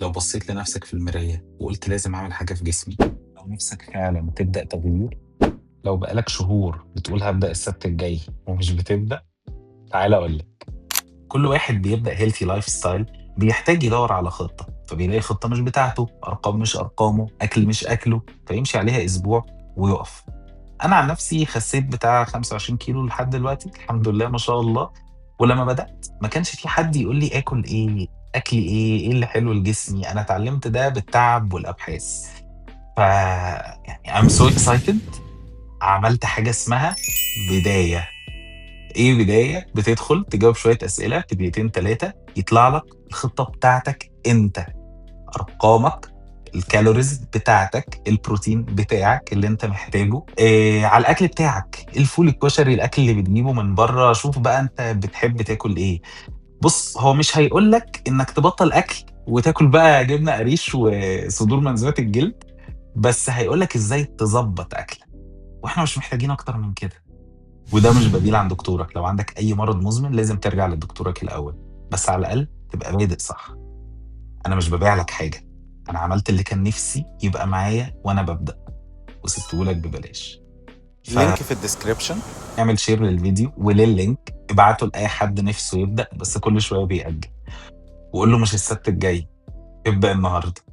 لو بصيت لنفسك في المراية وقلت لازم أعمل حاجة في جسمي، لو نفسك فعلا تبدأ تغيير، لو بقالك شهور بتقول هبدأ السبت الجاي ومش بتبدأ، تعالى أقولك. كل واحد بيبدأ هيلثي لايف ستايل بيحتاج يدور على خطة، فبيلاقي خطة مش بتاعته، أرقام مش أرقامه، أكل مش أكله، فيمشي عليها أسبوع ويقف. أنا عن نفسي خسيت بتاع 25 كيلو لحد دلوقتي، الحمد لله ما شاء الله. ولما بدأت ما كانش في حد يقول لي آكل إيه، أكلي إيه، إيه اللي حلو لجسمي. أنا اتعلمت ده بالتعب والأبحاث. ف يعني I'm so excited. عملت حاجة اسمها بداية. ايه بداية؟ بتدخل تجاوب شوية أسئلة في دقيقتين تلاتة، يطلع لك الخطة بتاعتك انت، ارقامك، الكالوريز بتاعتك، البروتين بتاعك اللي انت محتاجه، إيه على الاكل بتاعك، الفول، الكشري، الاكل اللي بتجيبه من بره. شوف بقى انت بتحب تاكل ايه. بص، هو مش هيقول لك انك تبطل اكل وتاكل بقى جبنه قريش وصدور منزوات الجلد، بس هيقول لك ازاي تظبط اكلك. واحنا مش محتاجين اكتر من كده. وده مش بديل عن دكتورك. لو عندك اي مرض مزمن لازم ترجع لدكتورك الاول، بس على الاقل تبقى بادئ صح. انا مش ببيع لك حاجه، انا عملت اللي كان نفسي يبقى معايا وانا ببدا، وسبته لك ببلاش. اللينك في الديسكريبشن. فاعمل شير للفيديو ولللينك، ابعته لاي حد نفسه يبدا بس كل شويه بيأجل، وقول له مش السبت الجاي، ابدا النهارده.